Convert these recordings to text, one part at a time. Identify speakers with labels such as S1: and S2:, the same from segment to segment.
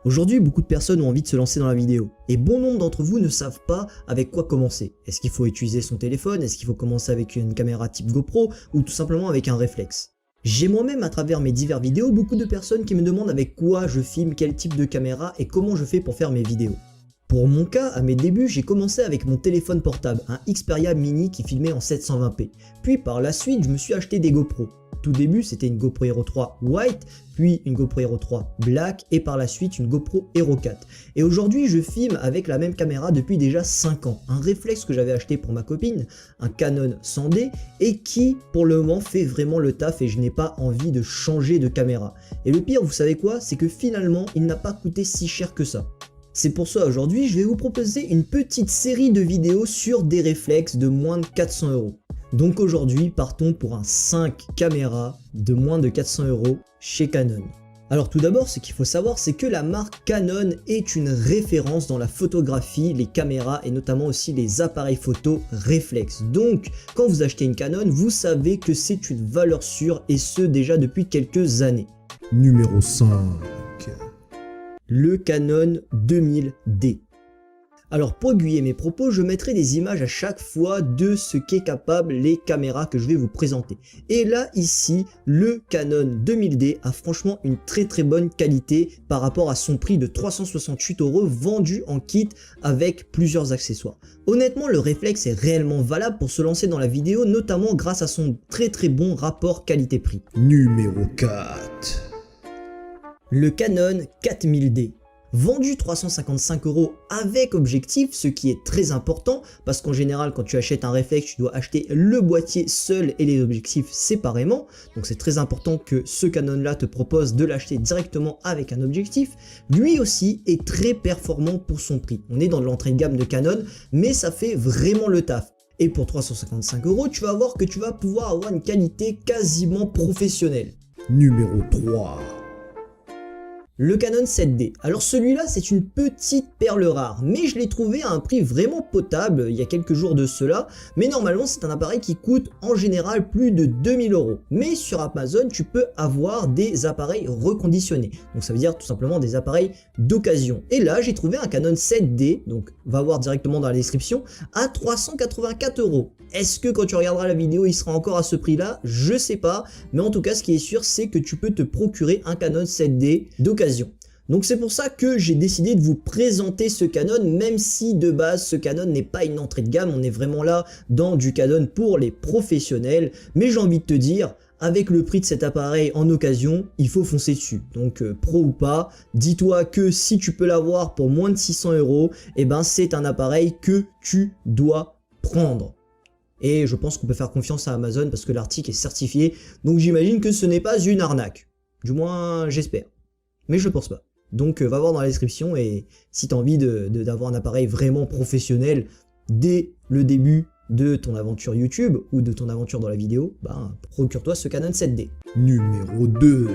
S1: Aujourd'hui, beaucoup de personnes ont envie de se lancer dans la vidéo, et bon nombre d'entre vous ne savent pas avec quoi commencer. Est-ce qu'il faut utiliser son téléphone? Est-ce qu'il faut commencer avec une caméra type GoPro? Ou tout simplement avec un réflexe? J'ai moi-même à travers mes diverses vidéos beaucoup de personnes qui me demandent avec quoi je filme, quel type de caméra et comment je fais pour faire mes vidéos. Pour mon cas, à mes débuts, j'ai commencé avec mon téléphone portable, un Xperia Mini qui filmait en 720p. Puis par la suite, je me suis acheté des GoPro. Tout début, c'était une GoPro Hero 3 White, puis une GoPro Hero 3 Black et par la suite une GoPro Hero 4. Et aujourd'hui, je filme avec la même caméra depuis déjà 5 ans. Un réflexe que j'avais acheté pour ma copine, un Canon 100D et qui, pour le moment, fait vraiment le taf et je n'ai pas envie de changer de caméra. Et le pire, vous savez quoi? C'est que finalement, il n'a pas coûté si cher que ça. C'est pour ça aujourd'hui, je vais vous proposer une petite série de vidéos sur des réflexes de moins de 400 €. Donc aujourd'hui, partons pour un 5 caméras de moins de 400 € chez Canon. Alors tout d'abord, ce qu'il faut savoir, c'est que la marque Canon est une référence dans la photographie, les caméras et notamment aussi les appareils photo réflexes. Donc quand vous achetez une Canon, vous savez que c'est une valeur sûre et ce déjà depuis quelques années.
S2: Numéro 5.
S1: Le Canon 2000D. Alors pour aiguiller mes propos, je mettrai des images à chaque fois de ce qu'est capable les caméras que je vais vous présenter. Et là ici, le Canon 2000D a franchement une très bonne qualité par rapport à son prix de 368 € vendu en kit avec plusieurs accessoires. Honnêtement, le réflexe est réellement valable pour se lancer dans la vidéo, notamment grâce à son très bon rapport qualité-prix.
S2: Numéro 4.
S1: Le Canon 4000D. Vendu 355 € avec objectif, ce qui est très important parce qu'en général quand tu achètes un réflexe tu dois acheter le boîtier seul et les objectifs séparément, donc c'est très important que ce Canon là te propose de l'acheter directement avec un objectif. Lui aussi est très performant pour son prix, on est dans de l'entrée de gamme de Canon mais ça fait vraiment le taf. Et pour 355 € tu vas voir que tu vas pouvoir avoir une qualité quasiment professionnelle.
S2: Numéro 3.
S1: Le Canon 7D. Alors celui-là c'est une petite perle rare, mais je l'ai trouvé à un prix vraiment potable il y a quelques jours de cela, mais normalement c'est un appareil qui coûte en général plus de 2000 €. Mais sur Amazon tu peux avoir des appareils reconditionnés, donc ça veut dire tout simplement des appareils d'occasion. Et là j'ai trouvé un Canon 7D, donc va voir directement dans la description, à 384 €. Est-ce que quand tu regarderas la vidéo il sera encore à ce prix là? Je sais pas, mais en tout cas ce qui est sûr c'est que tu peux te procurer un Canon 7D d'occasion. Donc c'est pour ça que j'ai décidé de vous présenter ce Canon, même si de base ce Canon n'est pas une entrée de gamme, on est vraiment là dans du Canon pour les professionnels, mais j'ai envie de te dire, avec le prix de cet appareil en occasion, il faut foncer dessus. Donc pro ou pas, dis-toi que si tu peux l'avoir pour moins de 600 €, eh ben c'est un appareil que tu dois prendre. Et je pense qu'on peut faire confiance à Amazon parce que l'article est certifié, donc j'imagine que ce n'est pas une arnaque. Du moins j'espère. Mais je pense pas. Donc va voir dans la description et si tu as envie d'avoir un appareil vraiment professionnel dès le début de ton aventure YouTube ou de ton aventure dans la vidéo, ben procure-toi ce Canon 7D.
S2: Numéro 2.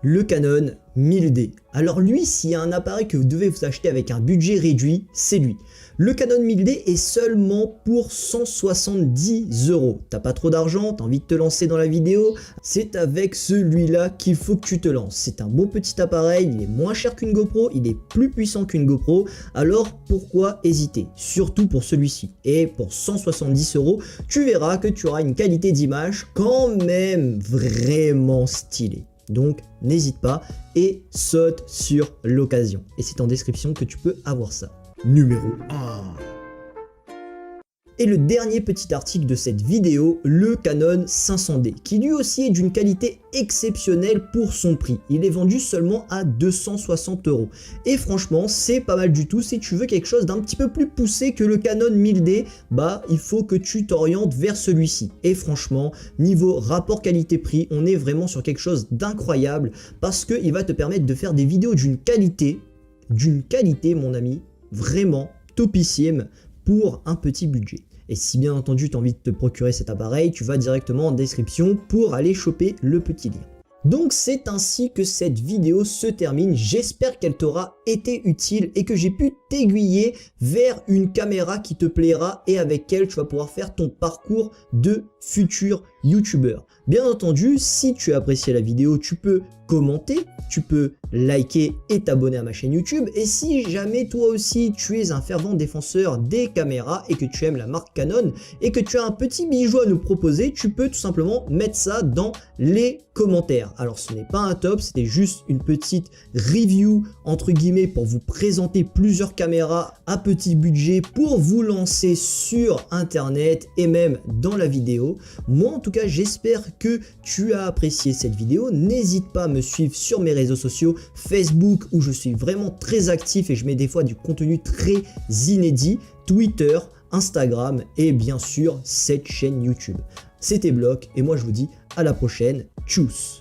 S1: Le Canon 1000D. Alors lui, s'il y a un appareil que vous devez vous acheter avec un budget réduit, c'est lui. Le Canon 1000D est seulement pour 170 €. T'as pas trop d'argent, t'as envie de te lancer dans la vidéo, c'est avec celui-là qu'il faut que tu te lances. C'est un beau petit appareil, il est moins cher qu'une GoPro, il est plus puissant qu'une GoPro, alors pourquoi hésiter? Surtout pour celui-ci. Et pour 170 €, tu verras que tu auras une qualité d'image quand même vraiment stylée. Donc n'hésite pas et saute sur l'occasion. Et c'est en description que tu peux avoir ça.
S2: Numéro 1.
S1: Et le dernier petit article de cette vidéo, le Canon 500D, qui lui aussi est d'une qualité exceptionnelle pour son prix. Il est vendu seulement à 260 €. Et franchement, c'est pas mal du tout. Si tu veux quelque chose d'un petit peu plus poussé que le Canon 1000D, bah il faut que tu t'orientes vers celui-ci. Et franchement, niveau rapport qualité-prix, on est vraiment sur quelque chose d'incroyable parce qu'il va te permettre de faire des vidéos d'une qualité mon ami, vraiment topissime pour un petit budget. Et si bien entendu tu as envie de te procurer cet appareil, tu vas directement en description pour aller choper le petit lien. Donc c'est ainsi que cette vidéo se termine, j'espère qu'elle t'aura été utile et que j'ai pu t'aiguiller vers une caméra qui te plaira et avec laquelle tu vas pouvoir faire ton parcours de futur youtubeur. Bien entendu, si tu as apprécié la vidéo, tu peux commenter, tu peux liker et t'abonner à ma chaîne YouTube. Et si jamais toi aussi tu es un fervent défenseur des caméras et que tu aimes la marque Canon et que tu as un petit bijou à nous proposer, tu peux tout simplement mettre ça dans les commentaires. Alors ce n'est pas un top, c'était juste une petite review entre guillemets pour vous présenter plusieurs caméras à petit budget pour vous lancer sur internet et même dans la vidéo. Moi en tout cas j'espère que tu as apprécié cette vidéo. N'hésite pas à me suivre sur mes réseaux sociaux, Facebook où je suis vraiment très actif et je mets des fois du contenu très inédit, Twitter, Instagram et bien sûr cette chaîne YouTube. C'était Block et moi je vous dis à la prochaine, tchuss.